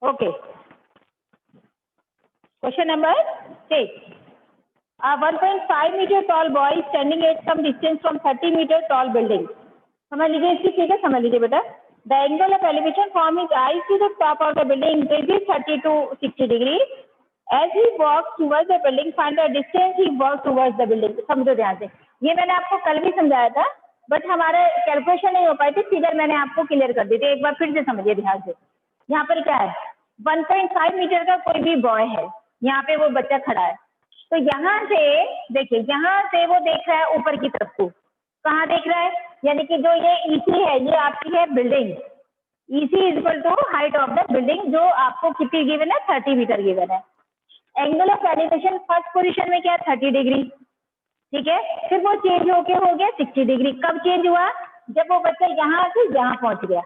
Okay, question number 6. A 1.5 meter tall boy standing at some distance from 30 meter tall building. समझ लीजिए इसकी चीज़ है, समझ लीजिए बेटा. The angle of elevation from his eyes to the top of the building increases 30 to 60 degree. As he walks towards the building, find the distance he walks towards the building. समझो ध्यान से, ये मैंने आपको कल भी समझाया था, बट हमारे कैलकुलेशन नहीं हो पाई थी, फिगर मैंने आपको क्लियर कर दी थी. एक बार फिर से समझिए ध्यान से. यहाँ पर क्या है, 1.5 मीटर का कोई भी बॉय है, यहाँ पे वो बच्चा खड़ा है. तो यहाँ से देखिए, यहाँ से वो देख रहा है ऊपर की तरफ को. कहाँ देख रहा है, यानी कि जो ये ईसी है, ये आपकी है building. EC is equal to height of the building, जो आपको कितनी गिवन है, 30 मीटर गिवन है. Angle of elevation first position में क्या है, 30 डिग्री. ठीक है, फिर वो चेंज होके हो गया 60 डिग्री. कब चेंज हुआ, जब वो बच्चा यहाँ से यहाँ पहुंच गया,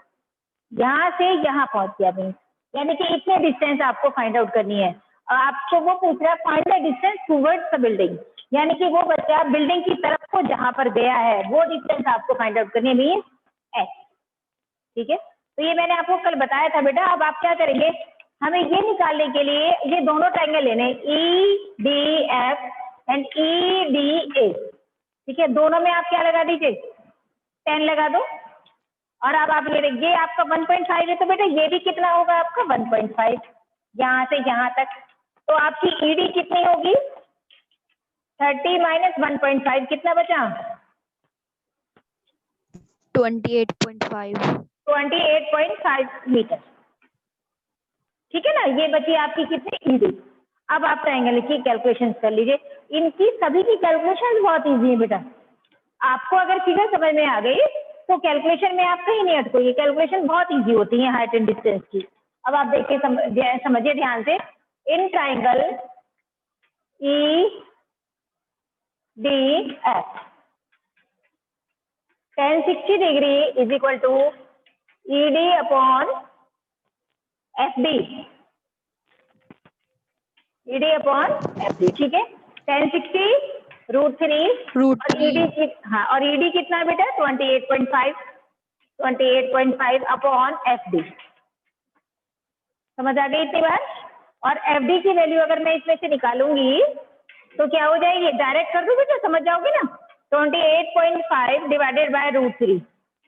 यहाँ से यहाँ पहुंच गया भाई. यानी कि इतने डिस्टेंस आपको फाइंड आउट करनी है. और आपको वो पूछ रहा है find the distance towards the building, यानी कि वो बच्चा बिल्डिंग की तरफ को जहां पर गया है वो डिस्टेंस आपको फाइंड आउट करनी है, मीन एच. ठीक है, तो ये मैंने आपको कल बताया था बेटा. अब आप क्या करेंगे, हमें ये निकालने के लिए ये दोनों ट्रायंगल लेने, ई D F and E D ए. ठीक है, दोनों में आप क्या लगा दीजिए, 10 लगा दो. और अब आप ये देखिए, आपका 1.5 है, तो बेटा ये भी कितना होगा आपका 1.5, यहाँ से यहाँ तक. तो आपकी ईडी कितनी होगी, 30 माइनस 1.5, कितना बचा, 28.5 मीटर. ठीक है ना, ये बची आपकी कितनी ईडी. अब आप ट्रायंगल की कैलकुलेशन कर लीजिए. इनकी सभी की कैलकुलेशन बहुत इजी है बेटा. आपको अगर फिगर समझ में आ गई तो कैलकुलेशन में आप कहीं नहीं अटको, ये कैलकुलेशन बहुत इजी होती है हाइट एंड डिस्टेंस की. अब आप देखिए, समझिए ध्यान से. In triangle E D F, tan 60 degree is equal to E D upon F D. E D upon F D. ठीक है, tan 60 √3 और ईडी, हाँ, और ईडी कितना बेटा, 28.5 अपॉन एफ डी. समझ आ गई इतनी बार. और एफ डी की वैल्यू अगर मैं इसमें से निकालूंगी तो क्या हो जाएगी, डायरेक्ट कर दूं बेटा, समझ जाओगे ना. 28.5 डिवाइडेड बाय √3,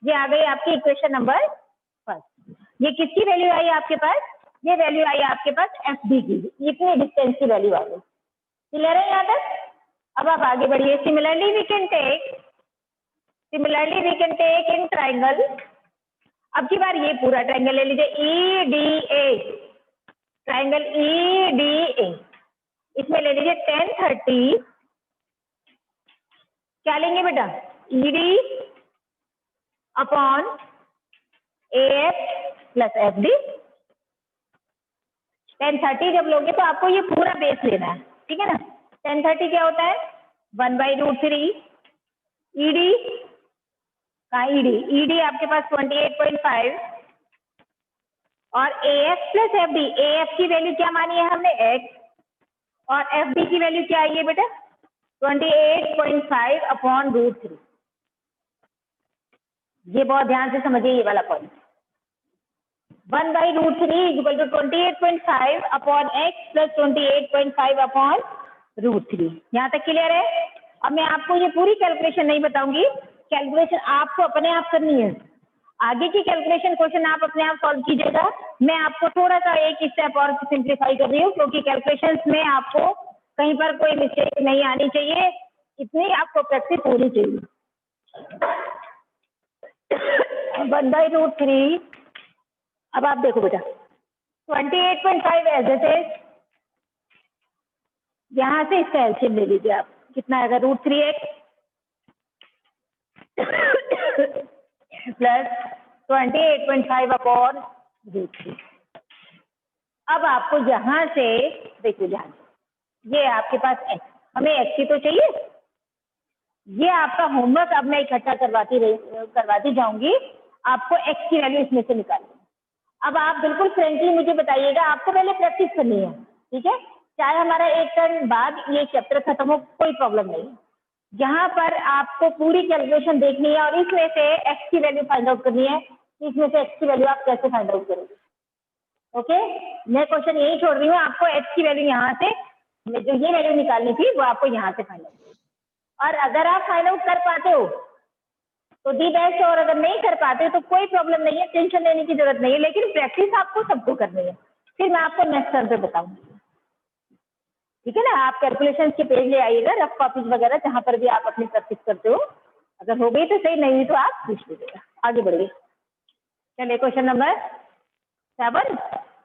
ये आ गई आपकी इक्वेशन नंबर फर्स्ट. ये किसकी वैल्यू आई आपके पास, ये वैल्यू आई आपके पास एफ डी की, इतने डिस्टेंस की वैल्यू आ गई. क्लियर है यहाँ तक. अब आप आगे बढ़िए. Similarly we can take in triangle. अब की बार ये पूरा ट्राइंगल ले लीजिए, E D A, triangle E D A. इसमें ले लीजिए tan 30, क्या लेंगे बेटा, E D upon A F plus F D. tan 30 जब लोगे तो आपको ये पूरा बेस लेना है. ठीक है ना. tan 30 क्या होता है, 1/√3. ईडी का ईडी आपके पास 28.5 और ए F plus F D. A F की वैल्यू क्या मानी है हमने, एक्स, और एफ डी की वैल्यू क्या आई है बेटा, 28.5 अपॉन √3. ये बहुत ध्यान से समझिए ये वाला point. 1/√3 is equal to 28.5 upon X plus 28.5 upon √3. यहाँ तक क्लियर है. अब मैं आपको ये पूरी कैलकुलेशन नहीं बताऊंगी, कैलकुलेशन आपको अपने आप करनी है. आगे की कैलकुलेशन क्वेश्चन आप अपने आप सॉल्व कीजिएगा. मैं आपको थोड़ा सा एक स्टेप और सिंप्लीफाई कर रही हूँ, क्योंकि कैलकुलेशंस में आपको कहीं पर कोई मिस्टेक नहीं आनी चाहिए, इतनी आपको प्रैक्टिस होनी चाहिए. 1/√3. अब आप देखो बेटा, 28.5 एज इट इज, यहाँ से इसका एलसीएम ले लीजिए आप, कितना आएगा, √3x प्लस 28.5 अपॉन √3. अब आपको यहाँ से देखिए ध्यान, ये आपके पास x, हमें x की तो चाहिए. ये आपका होमवर्क अब मैं इकट्ठा करवाती जाऊंगी. आपको x की वैल्यू इसमें से निकालनी है. अब आप बिल्कुल फ्रेंकली मुझे बताइएगा, आपको पहले प्रैक्टिस करनी है. ठीक है, चाहे हमारा एक टर्न बाद ये चैप्टर खत्म हो, कोई प्रॉब्लम नहीं. यहाँ पर आपको पूरी कैलकुलेशन देखनी है और इसमें से x की वैल्यू फाइंड आउट करनी है. इसमें से x की वैल्यू आप कैसे फाइंड आउट करोगे. ओके, मैं क्वेश्चन यही छोड़ रही हूँ, आपको एच की वैल्यू यहाँ से जो ये वैल्यू निकालनी थी वो आपको यहाँ से फाइंड आउट, और अगर आप फाइंड आउट कर पाते हो तो दी बेस्ट, और अगर नहीं कर पाते तो कोई प्रॉब्लम नहीं है, टेंशन लेने की जरूरत नहीं है, लेकिन प्रैक्टिस आपको सबको करनी है। फिर मैं आपको नेक्स्ट टर्म पे बताऊंगी, ठीक है ना। आप कैलकुलेशन के पेज ले आइएगा, रफ कॉपीज वगैरह जहाँ पर भी आप अपनी प्रैक्टिस करते हो, अगर हो गई तो सही, नहीं हुई तो आप पूछ लीजिएगा, आगे बढ़िए। चलिए क्वेश्चन नंबर 7,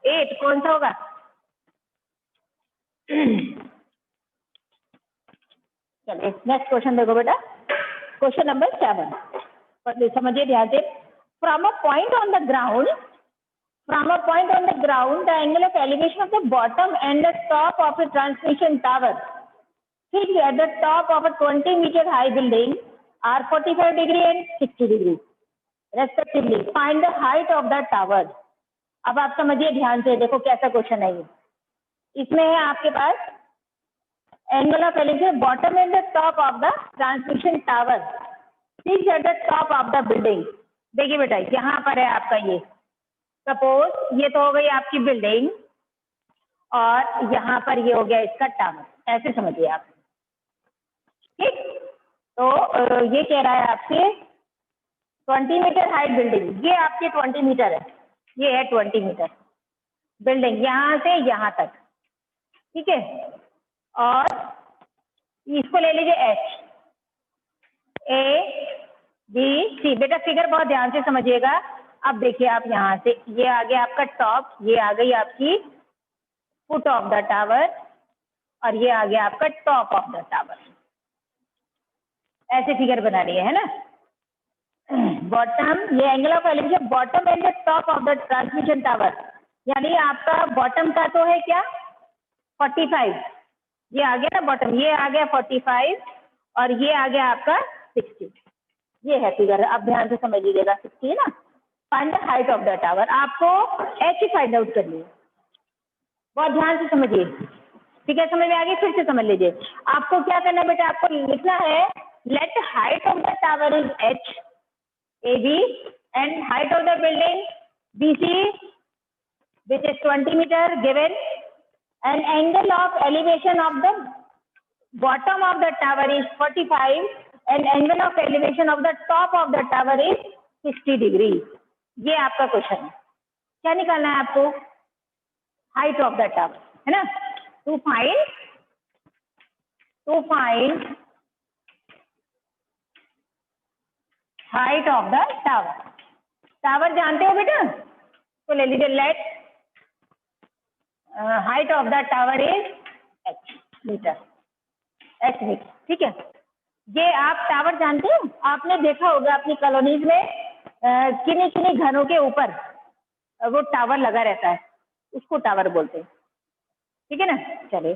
8 कौन सा होगा? चलिए नेक्स्ट क्वेश्चन देखो बेटा, क्वेश्चन नंबर 7, पर समझिए ध्यान से। From a point on the ground, the angle of elevation of the bottom and the top of a transmission tower fixed at the top of a 20-meter high building are 45 degree and 60 degree respectively. Find the height of the tower. अब आप समझिए ध्यान से, देखो कैसा question है ये। इसमें है आपके पास angle of elevation bottom and the top of the transmission tower fixed at the top of the building. देखिए बेटा यहाँ पर है आपका ये, सपोज ये तो हो गई आपकी बिल्डिंग, और यहाँ पर ये हो गया इसका टावर, ऐसे समझिए आप, ठीक। तो ये कह रहा है आपसे 20 मीटर हाइट बिल्डिंग, ये आपके 20 मीटर है, ये है 20 मीटर बिल्डिंग यहाँ से यहाँ तक, ठीक है। और इसको ले लीजिए एच, ए बी सी। बेटा फिगर बहुत ध्यान से समझिएगा। अब देखिए आप यहाँ से, ये आ गया आपका टॉप, ये आ गई आपकी फुट ऑफ द टावर, और ये आ गया आपका टॉप ऑफ द टावर, ऐसे फिगर बना रही है ना। बॉटम, ये angle of elevation bottom and the top of the transmission tower, यानी आपका बॉटम का तो है क्या 45, ये आ गया ना बॉटम, ये आ गया 45, और ये आ गया आपका 60, ये है फिगर। अब ध्यान से समझ लीजिएगा, 60 है ना। Find the height of the tower, आपको एच ही फाइंड आउट करनी है, बहुत ध्यान से समझिए, ठीक है। समझ में आ गई? फिर से समझ लीजिए, आपको क्या करना है बेटा, आपको लिखना है let height of the tower is H A B and height of the building B C which is 20 meter given, and angle of elevation of the bottom of the tower is 45 and angle of elevation of the top of the tower is 60 degree। ये आपका question है, क्या निकालना है आपको? Height of the tower, है ना। To find height of the tower, tower जानते हो बेटा, तो ले लीजिए let height of the tower is H meter, H meter, ठीक है। ये आप टावर जानते हो, आपने देखा होगा अपनी कॉलोनीज में किन्हीं किन्हीं घरों के ऊपर वो टावर लगा रहता है, उसको टावर बोलते हैं, ठीक है ना। चलिए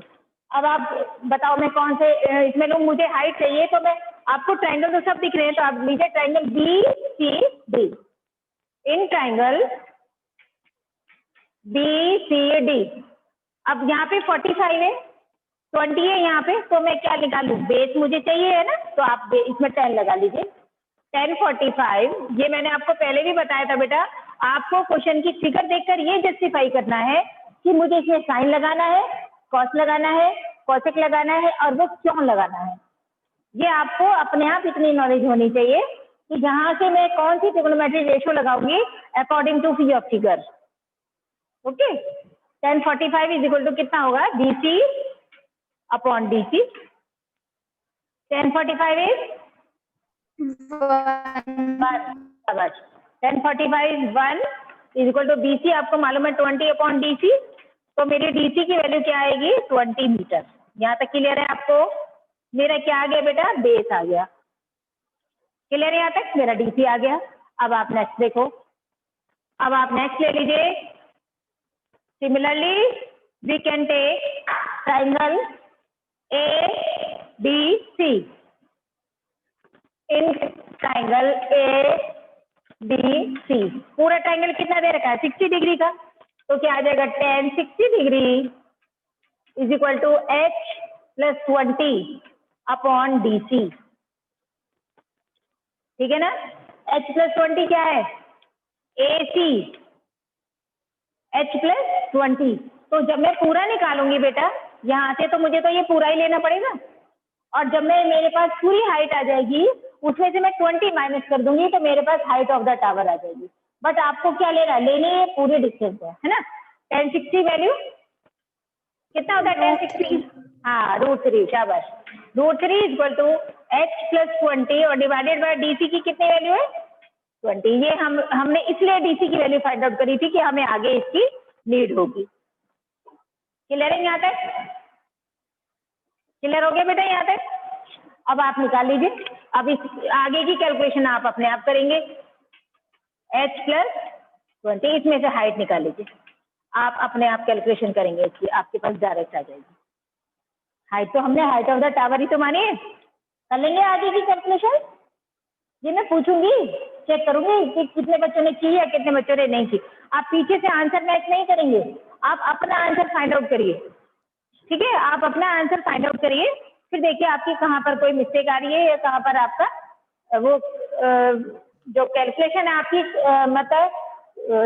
अब आप बताओ मैं कौन से इसमें लूँ, मुझे हाइट चाहिए, तो मैं आपको ट्राइंगल तो सब दिख रहे हैं, तो आप लीजिए triangle B C D. In triangle B C D, अब यहाँ पे 45 है, 20 है यहाँ पे, तो मैं क्या निकालूं, बेस मुझे चाहिए है ना, तो आप इसमें 10 लगा लीजिए। 10 45, ये मैंने आपको पहले भी बताया था बेटा, आपको क्वेश्चन की फिगर देखकर ये जस्टिफाई करना है कि मुझे इसमें साइन लगाना है, कॉस लगाना है, कॉसेक लगाना है, और वो क्यों लगाना है। ये आपको अपने आप इतनी नॉलेज होनी चाहिए कि जहां से मैं कौन सी ट्रिग्नोमेट्रिक रेशियो लगाऊंगी according to your figure. Okay, 10 45 is equal to कितना होगा, BC upon DC। 10 45 is 1, 10 45 1 is equal to BC, आपको मालूम है 20 अपॉन DC, तो मेरी DC की वैल्यू क्या आएगी 20 मीटर। यहाँ तक क्लियर है आपको? मेरा क्या आ गया बेटा, बेस आ गया, क्लियर है यहाँ तक, मेरा DC आ गया। अब आप नेक्स्ट देखो, अब आप नेक्स्ट ले लीजिए। Similarly we can take triangle ABC। In triangle ABC पूरा ट्राइंगल कितना दे रखा है 60 डिग्री का, तो क्या आ जाएगा 10 60 degree is equal to H plus 20 upon DC, ठीक है ना। H प्लस 20 क्या है, AC, h+20। तो जब मैं पूरा निकालूंगी बेटा यहाँ से, तो मुझे तो ये पूरा ही लेना पड़ेगा, और जब मैं मेरे पास पूरी हाइट आ जाएगी उसमें से मैं 20 माइनस कर दूंगी तो मेरे पास हाइट ऑफ द टावर आ जाएगी। बट आपको क्या लेना है, लेनी है पूरे डिस्टेंस है ना। 1060 वैल्यू कितना होता है 1060? हाँ √3, शाबाश। √3 इक्वल टू h+20 और डिवाइडेड बाय डीसी की कितनी वैल्यू है 20। ये हमने इसलिए डीसी की वैल्यू फाइंड आउट करी थी कि हमें आगे इसकी नीड होगी। क्लियर है यहाँ तक? क्लियर हो गया बेटा यहाँ तक? अब आप निकाल लीजिए, अब इस आगे की कैलकुलेशन आप अपने आप करेंगे। h+20 इसमें से हाइट निकाल लीजिए, आप अपने आप कैलकुलेशन करेंगे इसकी, आपके पास डायरेक्ट आ जाएगी हाइट। तो हमने हाइट ऑफ द टावर ही तो मानी है, कर लेंगे आगे की कैलकुलेशन। जी मैं पूछूंगी, चेक करूंगी कि कितने बच्चों ने की या कितने बच्चों ने नहीं की। आप पीछे से आंसर मैच नहीं करेंगे, आप अपना आंसर फाइंड आउट करिए, ठीक है? आप अपना आंसर फाइंड आउट करिए, फिर देखिए आपकी कहाँ पर कोई मिस्टेक आ रही है या कहाँ पर आपका वो जो कैलकुलेशन है आपकी मतलब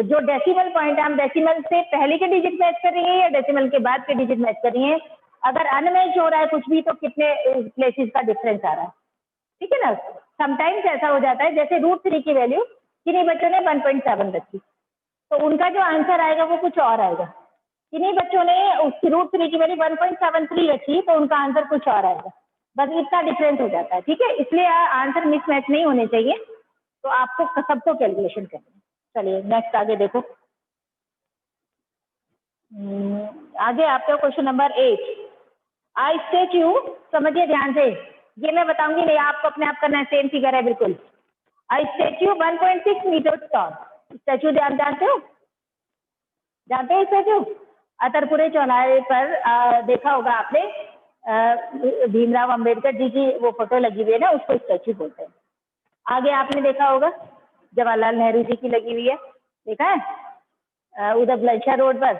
जो डेसिमल पॉइंट है, हम डेसिमल से पहले के डिजिट मैच कर रही है या डेसिमल के बाद के डिजिट मैच कर रही है। अगर अनमैच हो रहा है कुछ भी तो कितने प्लेसेस का डिफरेंस आ रहा है, ठीक है ना। समटाइम्स ऐसा हो जाता है, जैसे √3 की वैल्यू किन्हीं बच्चों ने 1.7 रखी तो उनका जो आंसर आएगा वो कुछ और आएगा। किन्हीं बच्चों ने उसकी √3 की वैल्यू 1.73 रखी तो उनका आंसर कुछ और आएगा। बस इतना डिफरेंस हो जाता है, ठीक है? इसलिए आंसर मिसमैच नहीं होने चाहिए, तो आपको सबको कैलकुलेशन करनी है। चलिए नेक्स्ट आगे देखो। आगे आपका क्वेश्चन नंबर 8। आई स्टैच्यू, समझिए ध्यान से, ये मैं बताऊंगी नहीं, आपको अपने आप करना है, सेम फिगर है बिल्कुल। आई स्टैच्यू 1.6 मीटर टॉल। स्टैच्यू जानते हो? जानते हो स्टैच्यू? अतरपुरे चौराहे पर देखा होगा आपने, भीमराव अंबेडकर जी की वो फोटो लगी हुई है ना, उसको स्टैच्यू बोलते हैं। आगे आपने देखा होगा जवाहरलाल नेहरू जी की लगी हुई है, देखा है उधर बुलंदशहर रोड पर,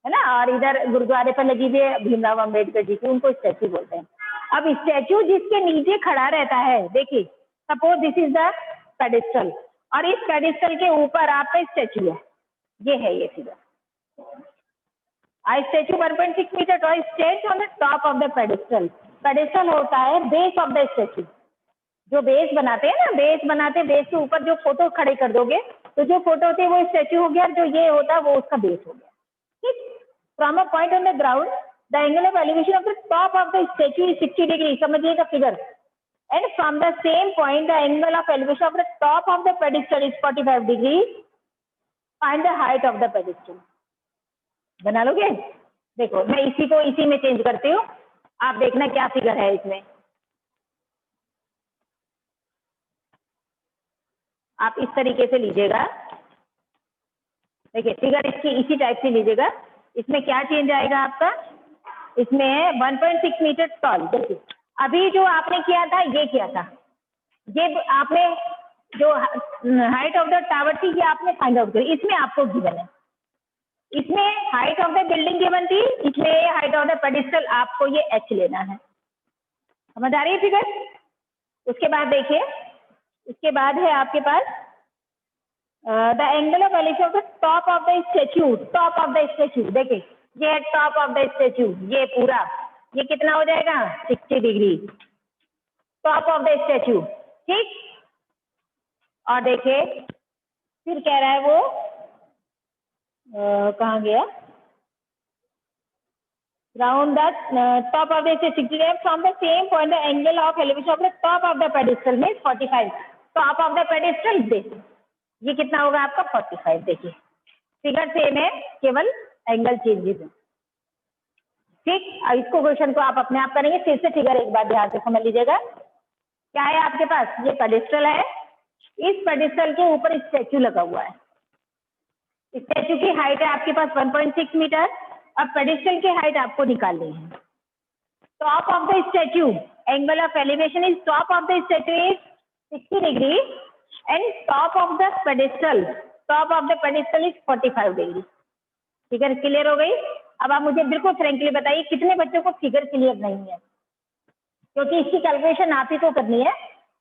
है ना। और इधर गुरुद्वारे पर लगी हुई है भीमराव अंबेडकर जी की, उनको स्टैच्यू बोलते हैं। अब स्टैच्यू जिसके नीचे खड़ा रहता है, देखिए suppose this is the pedestal, और इस पेडिस्टल के ऊपर आपका स्टैच्यू है, ये है ये figure. A statue 1.6 meter tall stands on the top of the pedestal. Pedestal होता है बेस ऑफ द स्टैच्यू, जो बेस बनाते हैं ना, बेस बनाते, बेस के ऊपर जो फोटो खड़े कर दोगे तो जो फोटो होती है वो स्टैच्यू हो गया, जो ये होता है वो उसका बेस हो गया, ठीक। From a point on the ground the angle of elevation of the top of the statue is 60 degree, समझिएगा figure. And from the same point the angle of elevation of the top of the pedestal is 45 degree. Find the height of the pedestal. बना लोगे? देखो मैं इसी को इसी में change करती हूँ, आप देखना क्या फिगर है इसमें। आप इस तरीके से लीजिएगा, देखिए फिगर इसकी इसी टाइप से लीजिएगा। इसमें क्या चेंज आएगा आपका, इसमें 1.6 मीटर टॉल। देखिए अभी जो आपने किया था ये क्या था, ये आपने जो हाइट ऑफ द टावर थी ये आपने फाइंड आउट करी, इसमें आपको गिवन है, इसमें height of the building given थी, इसमें हाइट ऑफ द पेडिस्टल आपको ये h लेना है। समझ आ रही है फिगर? उसके बाद देखिए, इसके बाद है आपके पास the angle of elevation of the top of the statue. Top of the statue, देखिए ये है टॉप ऑफ द स्टैच्यू, ये पूरा ये कितना हो जाएगा 60 degree top of the statue, ठीक। और देखिए फिर कह रहा है वो कहाँ गया, round the top of the statue from the same point the angle of elevation of the top of the pedestal में 45। टॉप ऑफ द पेडिस्टल देखिए ये कितना होगा आपका 45। देखिए फिगर सेम है, केवल एंगल चेंजेस है, ठीक। इसको क्वेश्चन को आप अपने आप करेंगे। फिर से फिगर एक बार ध्यान से समझ लीजिएगा। क्या है आपके पास, ये पेडिस्टल है, इस पेडिस्टल के ऊपर स्टैच्यू लगा हुआ है, स्टैच्यू की हाइट है आपके पास 1.6 मीटर और पेडिस्टल की हाइट आपको निकालनी है। Top of the statue, angle of elevation is top of the statue is 60 degree and top of the pedestal, top of the pedestal is 45 degree. Figure clear हो गई? अब आप मुझे बिल्कुल फ्रेंकली बताइए कितने बच्चों को फिगर क्लियर नहीं है, क्योंकि इसकी कैलकुलेशन आप ही को करनी है।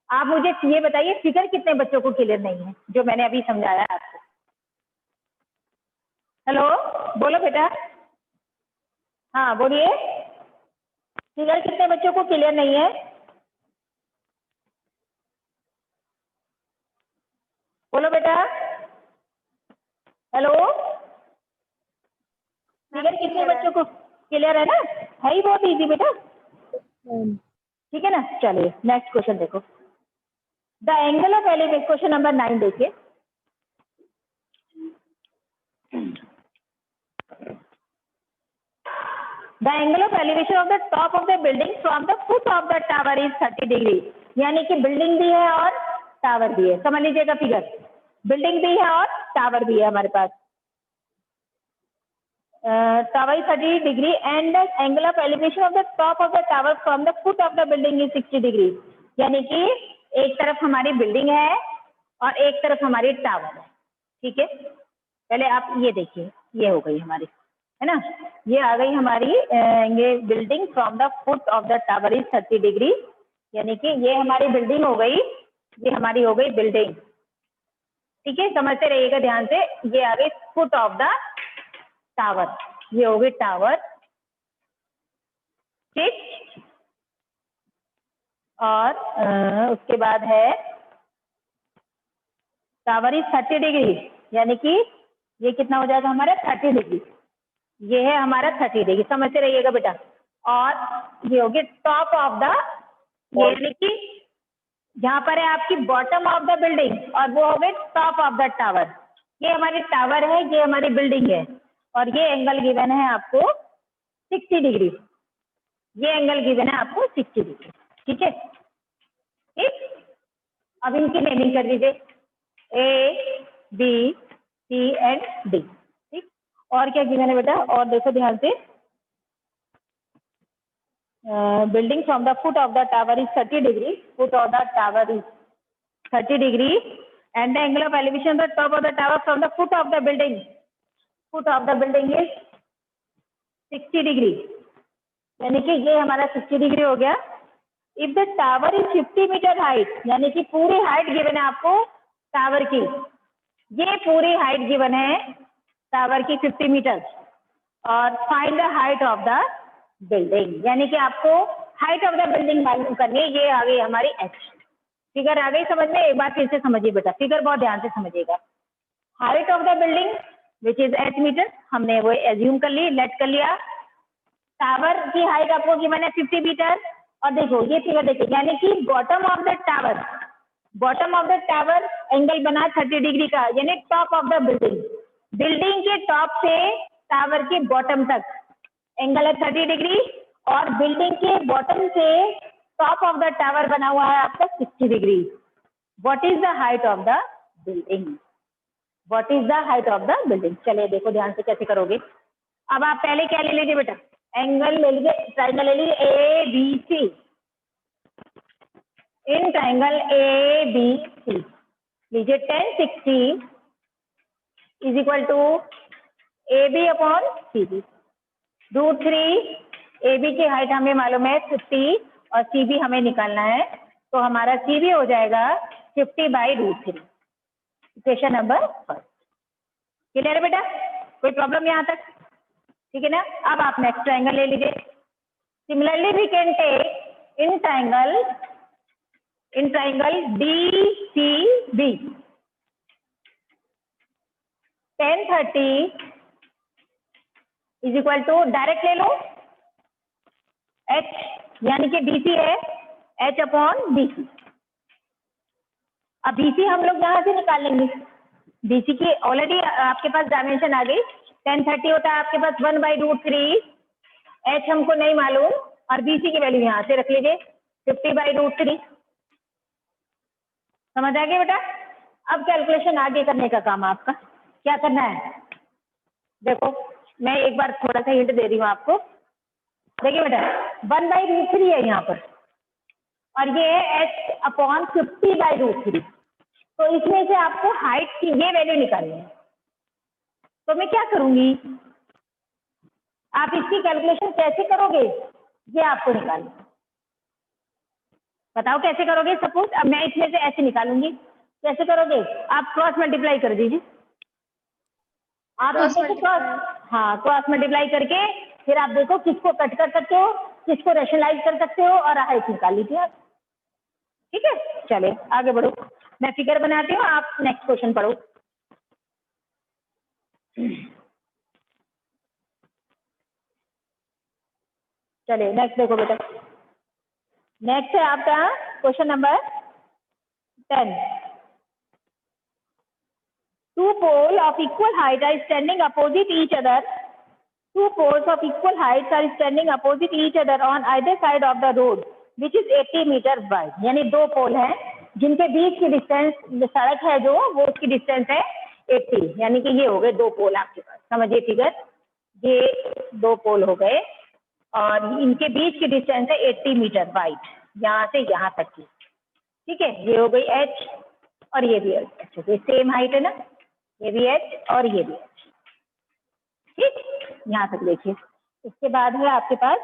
आप मुझे ये बताइए फिगर कितने बच्चों को क्लियर नहीं है जो मैंने अभी समझाया आपको, हेलो, बोलो बेटा। हाँ बोलिए। फिगर कितने बच्चों को क्लियर नहीं है? बोलो बेटा। हेलो, फिगर कितने बच्चों को क्लियर है ना? है ही बहुत इजी बेटा। ठीक है ना। चलिए नेक्स्ट क्वेश्चन देखो। The angle of elevation, question number 9 देखिए। The angle of elevation of the top of the building from the foot of the tower is 30 degree. यानी कि बिल्डिंग भी है और टावर भी है। समझ लीजिएगा फिगर, बिल्डिंग भी है और टावर भी है हमारे पास। Tower 30 degree and the angle of elevation of the top of the tower from the foot of the building is 60 degree. यानी कि एक तरफ हमारी बिल्डिंग है और एक तरफ हमारी टावर है। ठीक है, पहले आप ये देखिए, ये हो गई हमारी, है ना, ये आ गई हमारी ये building from the foot of the tower is 30 degree. यानी कि ये हमारी बिल्डिंग हो गई, ये हमारी हो गई बिल्डिंग। ठीक है, समझते रहिएगा ध्यान से। ये आ गई फुट ऑफ द टावर, ये हो गई टावर। ठीक, और उसके बाद है टावर इज 30 डिग्री। यानी कि ये कितना हो जाएगा हमारा 30 डिग्री। ये है हमारा 30 डिग्री, समझते रहिएगा बेटा। और ये होगी टॉप ऑफ द, यानी कि यहाँ पर है आपकी बॉटम ऑफ द बिल्डिंग और वो हो गई टॉप ऑफ द टावर। ये हमारी टावर है, ये हमारी बिल्डिंग है, और ये एंगल गिवन है आपको 60 डिग्री। ये एंगल गिवन है आपको 60 डिग्री। ठीक है, ठीक। अब इनकी नेमिंग कर दीजिए, A B C and D. ठीक, और क्या गिवन है बेटा? और देखो ध्यान से, building from the foot of the tower is 30 degree, foot of the tower is 30 degree and the angle of elevation the top of the tower from the foot of the building, foot of the building is 60 degree. यानी कि ये हमारा 60 degree हो गया। If the tower is 50 meter height, यानी कि पूरी height given है आपको टावर की, ये पूरी हाइट गिवन है टावर की 50 मीटर, और find the height of the building. यानी कि आपको हाइट ऑफ द बिल्डिंग मालूम करनी है। ये आ गई हमारी एच। फिगर आ गई समझ में? एक बार फिर से समझिए बेटा, फिगर बहुत ध्यान से समझिएगा। Height of the building which is 8 meter, हमने वो एज्यूम कर ली, लेट कर लिया। टावर की हाइट आपको गिवन है 50 मीटर, और देखो ये फिगर देखिए, यानी कि bottom of the tower, bottom of the tower angle बना 30 डिग्री का, यानी top of the building, building के टॉप से टावर के बॉटम तक एंगल है 30 डिग्री, और बिल्डिंग के बॉटम से टॉप ऑफ द टावर बना हुआ है आपका 60 degree. What is the height of the building? What is the height of the building? चलिए देखो ध्यान से कैसे करोगे। अब आप पहले क्या ले लीजिए बेटा? एंगल ले लीजिए, ट्राइंगल ले लीजिए A B C. In triangle A B C लीजिए 1060 is equal to A B upon C B. √3 A B की हाइट हमें मालूम है 50 और सी बी हमें निकालना है, तो हमारा सी बी हो जाएगा 50/√3। Equation number first. क्लियर है बेटा? कोई प्रॉब्लम यहाँ तक? ठीक है ना। अब आप नेक्स्ट ट्राइंगल ले लीजिए। Similarly we can take in triangle D C B 1030 is equal to, direct ले लो एच, यानी कि डीसी है एच अपॉन बीसी। अब बीसी हम लोग यहाँ से निकाल लेंगे। बीसी की ऑलरेडी आपके पास डायमेंशन आ गई, 1030 होता है आपके पास 1/√3, एच हमको नहीं मालूम, और बीसी की वैल्यू यहाँ से रख लीजिए 50/√3। समझ आ गया बेटा? अब कैलकुलेशन आगे करने का काम आपका, क्या करना है देखो, मैं एक बार थोड़ा सा हिंट दे रही हूँ आपको। देखिए बेटा 1/√3 है यहाँ पर, और ये है एच अपॉन 50/√3, तो इसमें से आपको हाइट की ये वैल्यू निकालनी है। तो मैं क्या करूंगी, आप इसकी कैलकुलेशन कैसे करोगे ये आपको निकालना है। बताओ कैसे करोगे? सपोज अब मैं इसमें से ऐसे निकालूंगी, कैसे करोगे? आप क्रॉस मल्टीप्लाई कर दीजिए। आप इसमें से क्रॉस, हाँ क्रॉस मल्टीप्लाई करके फिर आप देखो किसको कट कर सकते हो, किसको रेशनलाइज कर सकते हो और हाइट निकाल लीजिए आप। ठीक है, चले आगे बढ़ो, मैं फिगर बनाती हूँ, आप नेक्स्ट क्वेश्चन पढ़ो। चलिए नेक्स्ट देखो बेटा, नेक्स्ट है आपका question number 10। Two poles of equal height are standing opposite each other. Two poles of equal height are standing opposite each other on either side of the road, which is 80 meter wide. यानी दो पोल हैं जिनके बीच की distance, सड़क है जो वो उसकी डिस्टेंस है 80, यानी कि ये हो गए दो पोल आपके पास। समझिए फिगर, ये दो पोल हो गए और इनके बीच की डिस्टेंस है 80 मीटर वाइड, यहाँ से यहाँ तक की। ठीक है, ये हो गई एच और ये भी एच। अच्छा, ये सेम हाइट है ना, ये भी एच और ये भी एच। ठीक, यहाँ तक देखिए। इसके बाद है आपके पास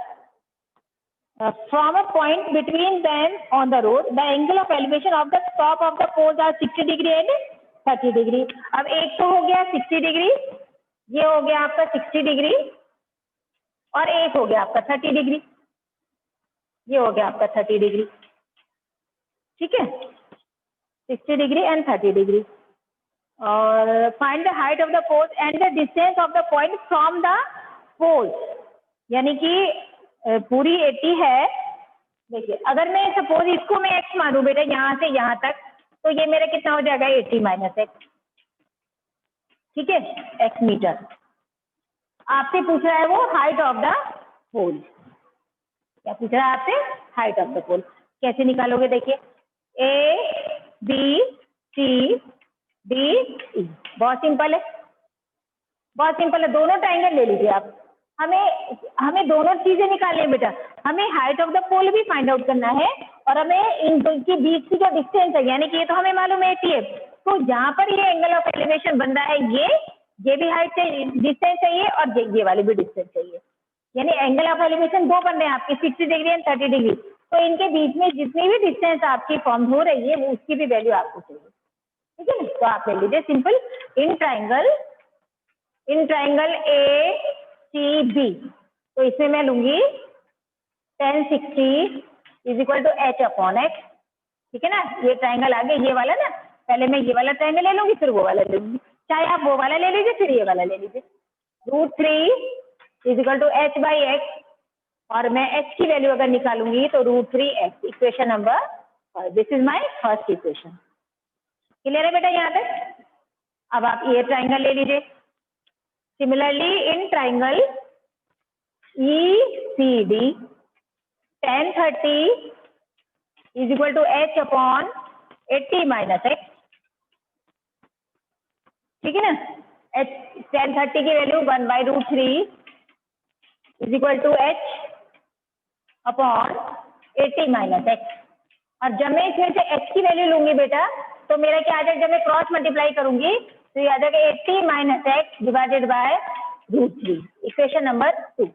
from a point between them on the road the angle of elevation of the top of the poles are 60 degree and 30 degree. अब एक तो हो गया 60 डिग्री, ये हो गया आपका 60 डिग्री और एक हो गया आपका 30 डिग्री, ये हो गया आपका 30 डिग्री। ठीक है, 60 डिग्री एंड 30 डिग्री। और find the height of the pole and the distance of the point from the pole, यानी कि पूरी 80 है। देखिए अगर मैं सपोज इसको मैं x मानूं बेटा यहाँ से यहाँ तक, तो ये मेरा कितना हो जाएगा 80 माइनस x। ठीक है, x मीटर। आपसे पूछ रहा है वो हाइट ऑफ द पोल, क्या पूछ रहा है आपसे? हाइट ऑफ द पोल। कैसे निकालोगे? देखिए ए बी सी डी ई, बहुत सिंपल है, बहुत सिंपल है। दोनों ट्राइंगल ले लीजिए आप। हमें दोनों चीजें निकालनी है बेटा, हमें हाइट ऑफ द पोल भी फाइंड आउट करना है और हमें इनके बीच की जो डिस्टेंस है, यानी कि ये तो हमें मालूम है 80 है, तो जहाँ पर ये एंगल ऑफ एलिवेशन बन रहा है ये भी हाइट चाहिए, डिस्टेंस चाहिए और ये वाली भी डिस्टेंस चाहिए। यानी एंगल ऑफ एलिवेशन दो बन रहे हैं आपके 60 डिग्री एंड 30 डिग्री, तो इनके बीच में जितनी भी डिस्टेंस आपकी फॉर्म हो रही है वो उसकी भी वैल्यू आपको चाहिए। ठीक है ना, तो आप ले लीजिए simple in triangle A C B, तो इसमें मैं लूंगी 1060 is equal to H upon X. ठीक है ना, ये ट्राइंगल आगे ये वाला ना, पहले मैं ये वाला ट्राइंगल ले लूंगी फिर वो वाला ले लूंगी, चाहे आप वो वाला ले लीजिए फिर ये वाला ले लीजिए। √3 is equal to H by X, और मैं एच की वैल्यू अगर निकालूंगी तो √3x, equation number, this is my first equation. Clear है बेटा यहाँ तक? अब आप ये ट्राइंगल ले लीजिए। Similarly in triangle ECD 1030 is equal to H upon 80 minus X. ठीक है ना, 1030 की value 1/√3 is equal to H upon 80 minus X. और जब मैं इसमें से x की वैल्यू लूंगी बेटा तो मेरा क्या आ जाएगा, जब मैं क्रॉस मल्टीप्लाई करूंगी तो ये आ जाएगा 80 minus x divided by √3, equation number 2।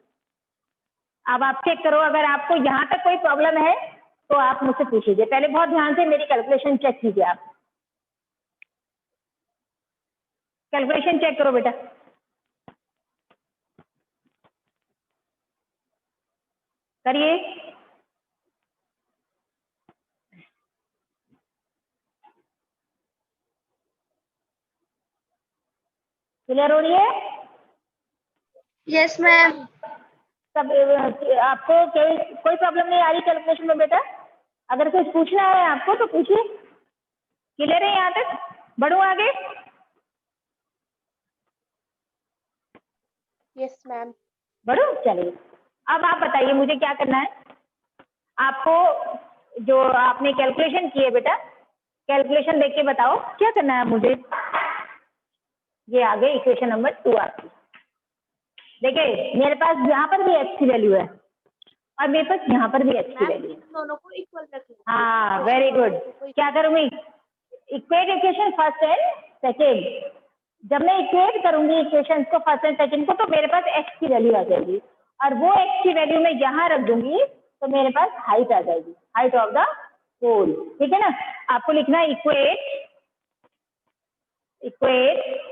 अब आप चेक करो, अगर आपको यहाँ तक कोई प्रॉब्लम है तो आप मुझसे पूछ लीजिए। पहले बहुत ध्यान से मेरी कैलकुलेशन चेक कीजिए, आप कैलकुलेशन चेक करो बेटा। करिए, क्लियर हो रही है? Yes ma'am. सब आपको कोई प्रॉब्लम नहीं आ रही कैलकुलेशन में बेटा? अगर कुछ पूछना है आपको तो पूछिए। क्लियर है यहाँ तक? बढ़ूं आगे? Yes ma'am. बढ़ूं, चलिए। अब आप बताइए मुझे क्या करना है। आपको जो आपने कैलकुलेशन की है बेटा, कैलकुलेशन देख के बताओ क्या करना है मुझे। ये आ गई इक्वेशन नंबर 2 आपकी। देखिए मेरे पास यहाँ पर भी x की वैल्यू है और मेरे पास यहाँ पर भी x की वैल्यू है। दोनों को इक्वल रखना। हाँ, वेरी गुड। क्या करूंगी? Equate equation first and second. जब मैं इक्वेट करूंगी इक्वेशन को फर्स्ट एंड सेकेंड को, तो मेरे पास x की वैल्यू आ जाएगी और वो x की वैल्यू मैं यहाँ रख दूंगी तो मेरे पास हाइट आ जाएगी, हाइट ऑफ द पोल। ठीक है ना, आपको लिखना है equate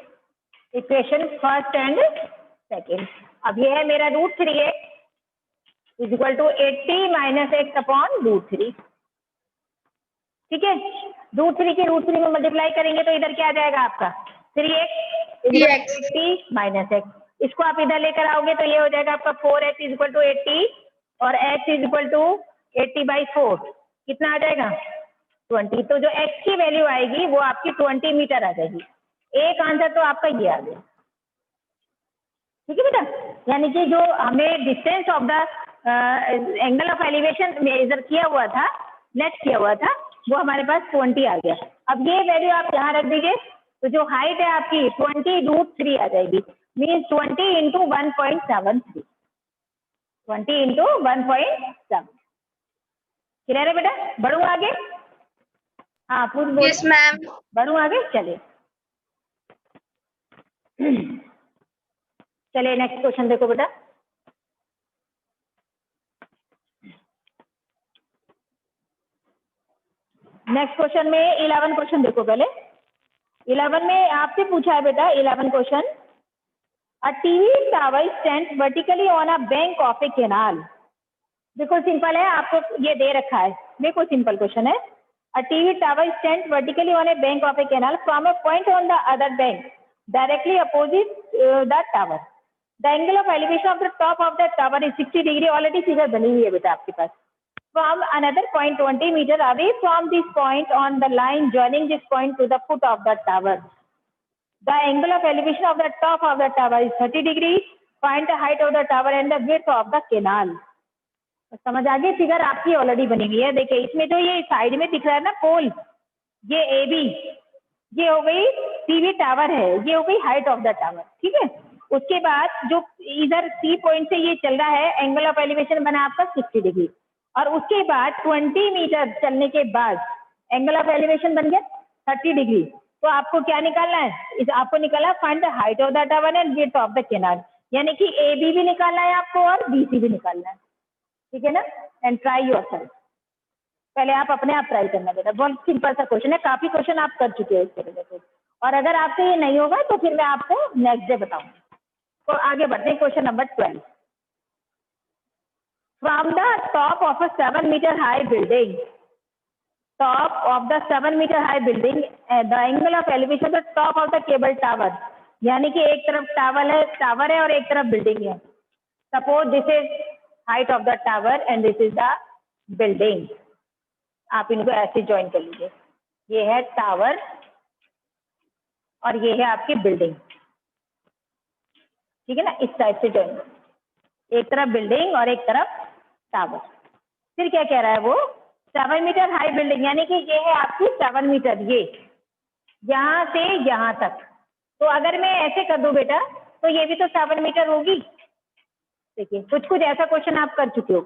equation first and second. अब ये है मेरा √3x is equal to 80 minus X upon √3। ठीक है, √3 की √3 में मल्टीप्लाई करेंगे तो इधर क्या आ जाएगा आपका 3x is equal to 80 minus X. इसको आप इधर लेकर आओगे तो ये हो जाएगा आपका 4x इज इक्वल टू 80 और x इज इक्वल टू 80/4 कितना आ जाएगा 20। तो जो x की वैल्यू आएगी वो आपकी 20 मीटर आ जाएगी। एक आंसर तो आपका ये आ गया। ठीक है बेटा, यानी कि जो हमें distance of the angle of elevation measure किया हुआ था, नेट किया हुआ था, वो हमारे पास 20 आ गया। अब ये वैल्यू आप यहाँ रख दीजिए तो जो हाइट है आपकी 20√3 आ जाएगी, मीन्स 20 इंटू 1.73, 20 इंटू 1.7। क्लियर है बेटा? बढ़ू आगे? हाँ पूछ बोल। Yes ma'am. बढ़ू आगे? चलिए चलिए नेक्स्ट क्वेश्चन देखो बेटा। नेक्स्ट क्वेश्चन में 11 क्वेश्चन देखो पहले। 11 में आपसे पूछा है बेटा 11 question, a TV tower stand vertically on a bank of A canal. देखो सिंपल है, आपको ये दे रखा है, देखो सिंपल क्वेश्चन है। A TV tower stand vertically on A bank of A canal from a point on the other bank directly opposite the tower. The angle of elevation of the top of the tower is 60 degree. Already figure बनी हुई है बेटा आपके पास। From another point 20 meter away from this point on the line joining this point to the foot of the tower. The angle of elevation of the top of the tower is 30 degree. Find the height of the tower and the width of the canal. समझ आ गई? Figure आपकी already बनी हुई है। देखिए इसमें जो ये साइड में दिख रहा है ना पोल, ये AB, ये हो गई टीवी टावर है, ये हो गई हाइट ऑफ द टावर। ठीक है, उसके बाद जो इधर C पॉइंट से ये चल रहा है, एंगल ऑफ एलिवेशन बना आपका 60 डिग्री, और उसके बाद 20 मीटर चलने के बाद एंगल ऑफ एलिवेशन बन गया 30 डिग्री। तो आपको क्या निकालना है? आपको निकालना है find the height of the tower and width of the canal, यानी कि AB भी निकालना है आपको और BC भी निकालना है। ठीक है ना? And try yourself. पहले आप अपने आप ट्राई करना बेटा, बहुत सिंपल सा क्वेश्चन है, काफी क्वेश्चन आप कर चुके हैं इस तरह से। और अगर आपसे ये नहीं होगा तो फिर मैं आपको नेक्स्ट डे बताऊंगी। तो आगे बढ़ते हैं, question number 12। From the top of a 7 meter high building, top of the 7 meter high building, the angle of elevation the top of the cable tower, यानी कि एक तरफ टावर है और एक तरफ बिल्डिंग है। Suppose this is height of the tower and this is the building. आप इनको ऐसे ज्वाइन कर लीजिए, ये है टावर और ये है आपकी बिल्डिंग। ठीक है ना? इस टाइप से ज्वाइन, एक तरफ बिल्डिंग और एक तरफ टावर। फिर क्या कह रहा है वो? 7 मीटर हाई बिल्डिंग, यानी कि ये है आपकी 7 मीटर, ये यहाँ से यहाँ तक। तो अगर मैं ऐसे कर दूं बेटा तो ये भी तो 7 मीटर होगी। देखिए कुछ कुछ ऐसा क्वेश्चन आप कर चुके हो।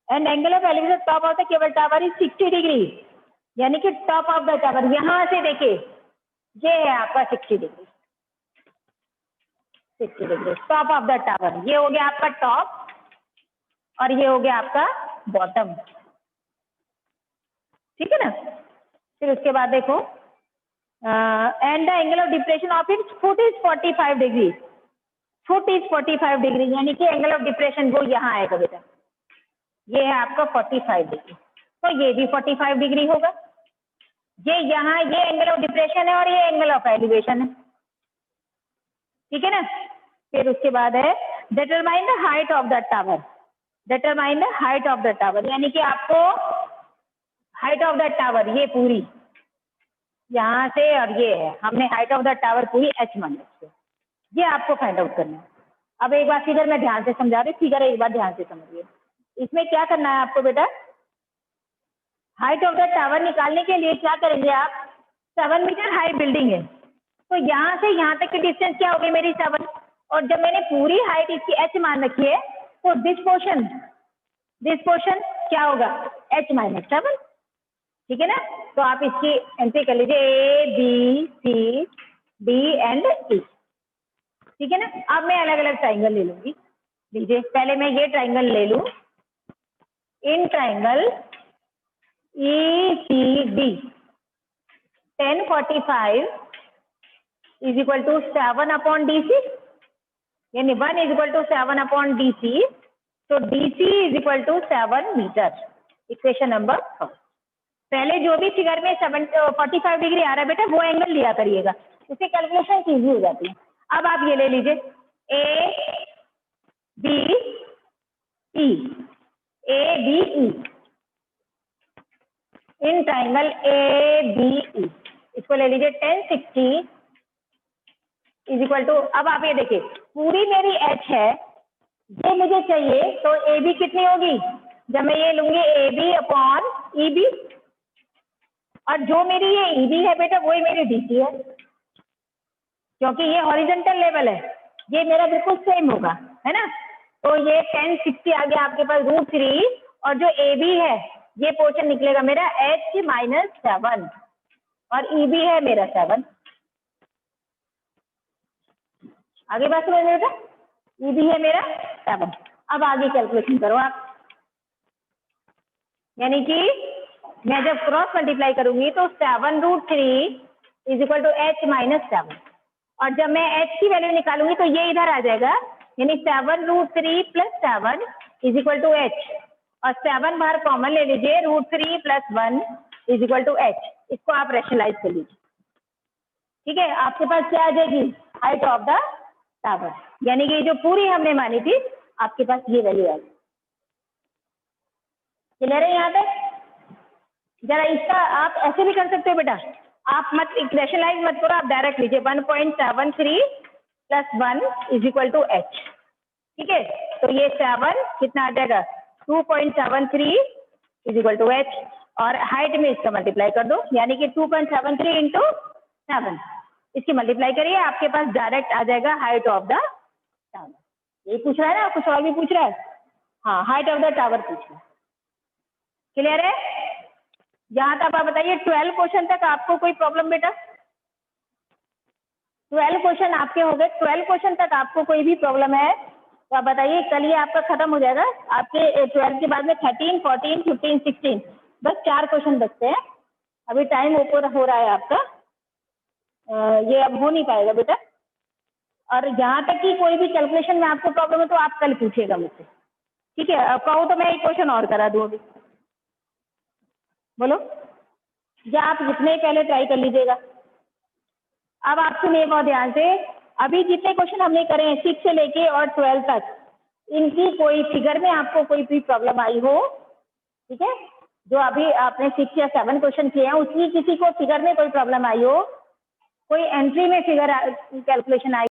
And angle of elevation top of the cable tower is 60 degree, यानी कि टॉप ऑफ द टावर यहाँ से देखिए ये है आपका 60 degree, 60 degree top of the tower. ये हो गया आपका टॉप और ये हो गया आपका बॉटम। ठीक है ना? फिर उसके बाद देखो and the angle of depression of its foot is 45 degree. Foot is 45 degree, यानी कि एंगल ऑफ डिप्रेशन वो यहाँ आएगा बेटा, ये है आपका 45 डिग्री, तो ये भी 45 डिग्री होगा। ये यहाँ ये एंगल ऑफ डिप्रेशन है और ये एंगल ऑफ एलिवेशन है। ठीक है ना? फिर उसके बाद है determine the height of the tower. Determine the height of the tower, यानी कि आपको हाइट ऑफ द टावर ये पूरी यहाँ से और ये है, हमने हाइट ऑफ द टावर पूरी h मान रखी है, ये आपको फाइंड आउट करना है। अब एक बार फिगर मैं ध्यान से समझा रही हूँ, फिगर एक बार ध्यान से समझिए। इसमें क्या करना है आपको बेटा? हाइट ऑफ द टावर निकालने के लिए क्या करेंगे आप? 7 मीटर हाई बिल्डिंग है, तो यहाँ से यहाँ तक की डिस्टेंस क्या होगी मेरी 7, और जब मैंने पूरी हाइट इसकी h मान रखी है तो दिस पोर्शन क्या होगा? h minus 7। ठीक है ना? तो आप इसकी एंट्री कर लीजिए A B C D and E। ठीक है ना? अब मैं अलग अलग ट्राइंगल ले लूंगी। लीजिए पहले मैं ये ट्राइंगल ले लूं, in triangle ECD 1045 is equal to 7/DC, यानी 1 इज इक्वल टू 7/DC, तो DC is equal to 7 meter. Equation number 4। पहले जो भी फिगर में 45 डिग्री आ रहा है बेटा, वो एंगल लिया करिएगा, इससे कैलकुलेशन इजी हो जाती है। अब आप ये ले लीजिए ABE, ABE in triangle ABE, इसको ले लीजिए 1060 इज इक्वल टू, अब आप ये देखिए पूरी मेरी H है, ये मुझे चाहिए, तो AB कितनी होगी, जब मैं ये लूंगी AB/EB, और जो मेरी ये EB है बेटा वही मेरी DC है, क्योंकि ये हॉरिजॉन्टल लेवल है, ये मेरा बिल्कुल सेम होगा, है ना। तो ये 1060 आ गया आपके पास √3, और जो AB है ये पोर्शन निकलेगा मेरा H-7, और EB है मेरा 7। आगे बात समझ में बेटा, EB है मेरा 7। अब आगे कैलकुलेशन करो आप, यानी कि मैं जब क्रॉस मल्टीप्लाई करूंगी तो 7√3 इज इक्वल टू H-7, और जब मैं H की वैल्यू निकालूंगी तो ये इधर आ जाएगा, यानी 7√3 + 7 इज इक्वल टू H, और 7 बाहर कॉमन ले लीजिए, √3 + 1 इज इक्वल टू H। इसको आप रेशनलाइज कर लीजिए, ठीक है। आपके पास क्या आ जाएगी, हाइट ऑफ द टावर, यानी कि जो पूरी हमने मानी थी आपके पास ये वैल्यू आएगी। क्लियर है यहाँ तक? जरा इसका आप ऐसे भी कर सकते हो बेटा, आप मत रेशनलाइज मत करो, आप डायरेक्ट लीजिए 1.73 + 1 इज इक्वल टू H, ठीक है। तो ये 7 कितना आ जाएगा, 2.73 इज इक्वल टू H, और हाइट में इसका मल्टीप्लाई कर दो, यानी कि 2.73 इंटू 7, इसकी मल्टीप्लाई करिए, आपके पास डायरेक्ट आ जाएगा हाइट ऑफ द टावर। ये पूछ रहा है ना, कुछ और भी पूछ रहा है? हाँ, हाइट ऑफ द टावर पूछ रहा है। क्लियर है? यहाँ तक आप बताइए 12 क्वेश्चन तक आपको कोई प्रॉब्लम बेटा? 12 क्वेश्चन आपके हो गए, 12 क्वेश्चन तक आपको कोई भी प्रॉब्लम है तो आप बताइए, कल ये आपका खत्म हो जाएगा। आपके 12 के बाद में 13, 14, 15, 16 बस 4 क्वेश्चन बचते हैं। अभी टाइम ऊपर हो रहा है आपका, ये अब हो नहीं पाएगा बेटा। और यहाँ तक कि कोई भी कैलकुलेशन में आपको प्रॉब्लम है तो आप कल पूछिएगा मुझसे, ठीक है। अब कहो तो मैं एक क्वेश्चन और करा दूँ अभी, बोलो, या आप जितने पहले ट्राई कर लीजिएगा। अब आप सुनिए बहुत ध्यान से, अभी जितने क्वेश्चन हमने करे हैं 6 से लेके और 12 तक, इनकी कोई फिगर में आपको कोई भी प्रॉब्लम आई हो, ठीक है, जो अभी आपने 6 या 7 क्वेश्चन किए हैं उसकी किसी को फिगर में कोई प्रॉब्लम आई हो, कोई एंट्री में फिगर कैलकुलेशन आई